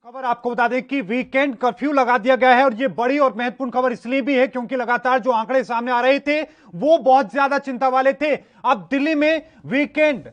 खबर आपको बता दें कि वीकेंड कर्फ्यू लगा दिया गया है और ये बड़ी और महत्वपूर्ण खबर इसलिए भी है क्योंकि लगातार जो आंकड़े सामने आ रहे थे वो बहुत ज्यादा चिंता वाले थे। अब दिल्ली में वीकेंड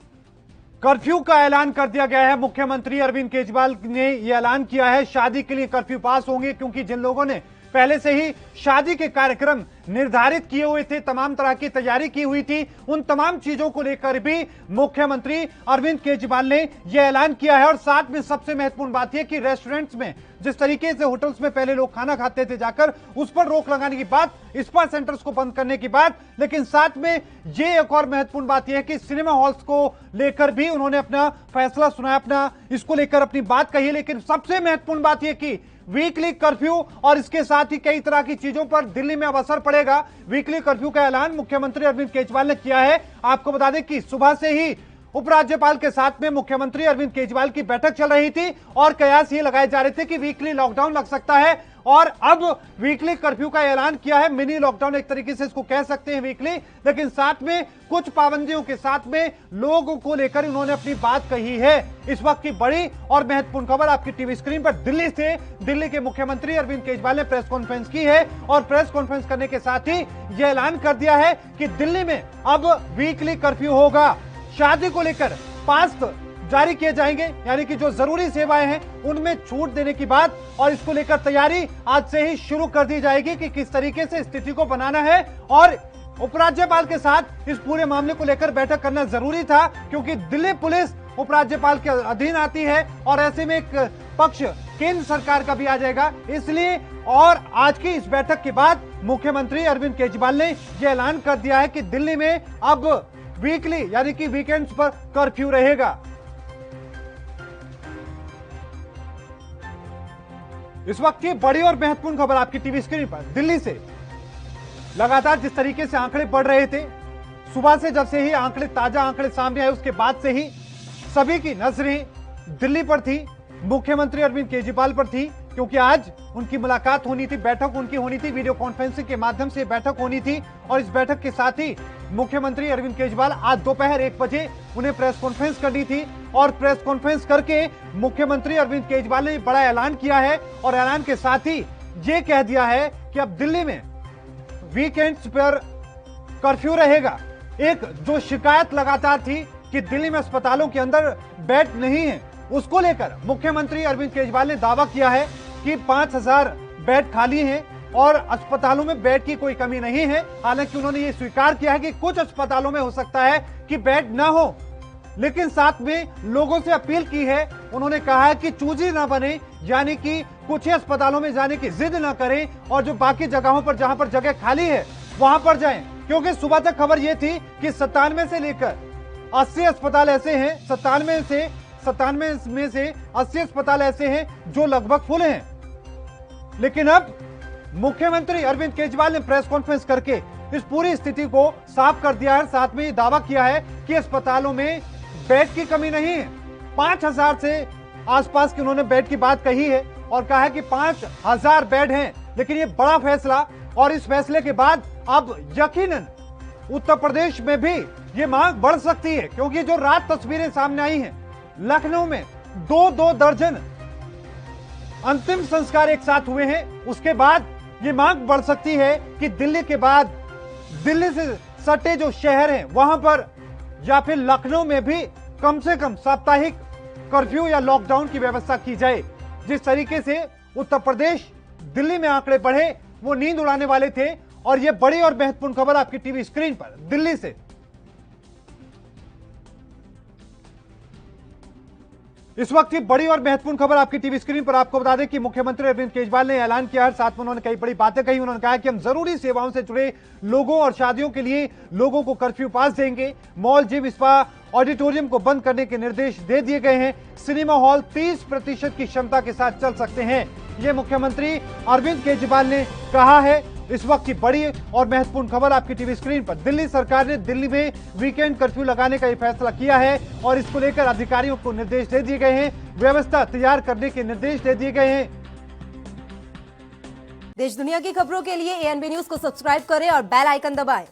कर्फ्यू का ऐलान कर दिया गया है। मुख्यमंत्री अरविंद केजरीवाल ने यह ऐलान किया है शादी के लिए कर्फ्यू पास होंगे क्योंकि जिन लोगों ने पहले से ही शादी के कार्यक्रम निर्धारित किए हुए थे, तमाम तरह की तैयारी की हुई थी, उन तमाम चीजों को लेकर भी मुख्यमंत्री अरविंद केजरीवाल ने यह ऐलान किया है। और साथ में सबसे महत्वपूर्ण बात यह कि रेस्टोरेंट्स में जिस तरीके से होटल्स में पहले लोग खाना खाते थे जाकर, उस पर रोक लगाने की बात, स्पा सेंटर्स को बंद करने की बात, लेकिन साथ में ये एक और महत्वपूर्ण बात यह है कि सिनेमा हॉल्स को लेकर भी उन्होंने अपना फैसला सुनाया, अपना इसको लेकर अपनी बात कही। लेकिन सबसे महत्वपूर्ण बात यह कि वीकली कर्फ्यू और इसके साथ ही कई तरह की चीजों पर दिल्ली में अब असर पड़ेगा। वीकली कर्फ्यू का ऐलान मुख्यमंत्री अरविंद केजरीवाल ने किया है। आपको बता दें कि सुबह से ही उपराज्यपाल के साथ में मुख्यमंत्री अरविंद केजरीवाल की बैठक चल रही थी और कयास ये लगाए जा रहे थे कि वीकली लॉकडाउन लग सकता है और अब वीकली कर्फ्यू का ऐलान किया है। मिनी लॉकडाउन एक तरीके से इसको कह सकते हैं वीकली, लेकिन साथ में कुछ पाबंदियों के साथ में लोगों को लेकर उन्होंने अपनी बात कही है। इस वक्त की बड़ी और महत्वपूर्ण खबर आपकी टीवी स्क्रीन पर दिल्ली से। दिल्ली के मुख्यमंत्री अरविंद केजरीवाल ने प्रेस कॉन्फ्रेंस की है और प्रेस कॉन्फ्रेंस करने के साथ ही यह ऐलान कर दिया है कि दिल्ली में अब वीकली कर्फ्यू होगा। शादी को लेकर पास जारी किए जाएंगे, यानी कि जो जरूरी सेवाएं हैं उनमें छूट देने की बात, और इसको लेकर तैयारी आज से ही शुरू कर दी जाएगी कि किस तरीके से स्थिति को बनाना है। और उपराज्यपाल के साथ इस पूरे मामले को लेकर बैठक करना जरूरी था क्योंकि दिल्ली पुलिस उपराज्यपाल के अधीन आती है और ऐसे में एक पक्ष केंद्र सरकार का भी आ जाएगा, इसलिए। और आज की इस बैठक के बाद मुख्यमंत्री अरविंद केजरीवाल ने यह ऐलान कर दिया है कि दिल्ली में अब वीकली यानी कि वीकेंड्स पर कर्फ्यू रहेगा। इस वक्त की बड़ी और महत्वपूर्ण खबर आपकी टीवी स्क्रीन पर दिल्ली से। लगातार जिस तरीके से आंकड़े बढ़ रहे थे, सुबह से जब से ही आंकड़े, ताजा आंकड़े सामने आए उसके बाद से ही सभी की नजरें दिल्ली पर थी, मुख्यमंत्री अरविंद केजरीवाल पर थी, क्योंकि आज उनकी मुलाकात होनी थी, बैठक उनकी होनी थी, वीडियो कॉन्फ्रेंसिंग के माध्यम से बैठक होनी थी। और इस बैठक के साथ ही मुख्यमंत्री अरविंद केजरीवाल आज दोपहर 1 बजे उन्हें प्रेस कॉन्फ्रेंस करनी थी और प्रेस कॉन्फ्रेंस करके मुख्यमंत्री अरविंद केजरीवाल ने बड़ा ऐलान किया है और ऐलान के साथ ही ये कह दिया है कि अब दिल्ली में वीकेंड्स पर कर्फ्यू रहेगा। एक जो शिकायत लगातार थी कि दिल्ली में अस्पतालों के अंदर बेड नहीं है, उसको लेकर मुख्यमंत्री अरविंद केजरीवाल ने दावा किया है कि 5000 बेड खाली हैं और अस्पतालों में बेड की कोई कमी नहीं है। हालांकि उन्होंने ये स्वीकार किया है कि कुछ अस्पतालों में हो सकता है कि बेड ना हो, लेकिन साथ में लोगों से अपील की है। उन्होंने कहा है कि चूजी ना बने, यानी कि कुछ ही अस्पतालों में जाने की जिद ना करें और जो बाकी जगहों पर जहां पर जगह खाली है वहां पर जाएं, क्योंकि सुबह तक खबर यह थी कि 97 से लेकर 80 अस्पताल ऐसे हैं, 97 में से 80 अस्पताल ऐसे हैं जो लगभग फुल हैं। लेकिन अब मुख्यमंत्री अरविंद केजरीवाल ने प्रेस कॉन्फ्रेंस करके इस पूरी स्थिति को साफ कर दिया है। साथ में ये दावा किया है कि अस्पतालों में बेड की कमी नहीं है। 5000 से आसपास की उन्होंने बेड की बात कही है और कहा है कि 5000 बेड हैं। लेकिन ये बड़ा फैसला, और इस फैसले के बाद अब यकीनन उत्तर प्रदेश में भी ये मांग बढ़ सकती है, क्योंकि जो रात तस्वीरें सामने आई हैं, लखनऊ में 2-2 दर्जन अंतिम संस्कार एक साथ हुए हैं। उसके बाद ये मांग बढ़ सकती है कि दिल्ली के बाद दिल्ली से सटे जो शहर हैं वहां पर या फिर लखनऊ में भी कम से कम साप्ताहिक कर्फ्यू या लॉकडाउन की व्यवस्था की जाए। जिस तरीके से उत्तर प्रदेश, दिल्ली में आंकड़े बढ़े वो नींद उड़ाने वाले थे। और ये बड़ी और महत्वपूर्ण खबर आपकी टीवी स्क्रीन पर दिल्ली से। इस वक्त की बड़ी और महत्वपूर्ण खबर आपकी टीवी स्क्रीन पर। आपको बता दें कि मुख्यमंत्री अरविंद केजरीवाल ने ऐलान किया है, साथ में उन्होंने कई बड़ी बातें कही। उन्होंने कहा कि हम जरूरी सेवाओं से जुड़े लोगों और शादियों के लिए लोगों को कर्फ्यू पास देंगे। मॉल, जिम, स्पा, ऑडिटोरियम को बंद करने के निर्देश दे दिए गए हैं। सिनेमा हॉल 30% की क्षमता के साथ चल सकते हैं, ये मुख्यमंत्री अरविंद केजरीवाल ने कहा है। इस वक्त की बड़ी और महत्वपूर्ण खबर आपकी टीवी स्क्रीन पर। दिल्ली सरकार ने दिल्ली में वीकेंड कर्फ्यू लगाने का फैसला किया है और इसको लेकर अधिकारियों को निर्देश दे दिए गए हैं, व्यवस्था तैयार करने के निर्देश दे दिए गए हैं। देश दुनिया की खबरों के लिए एएनबी न्यूज को सब्सक्राइब करें और बेल आइकन दबाएं।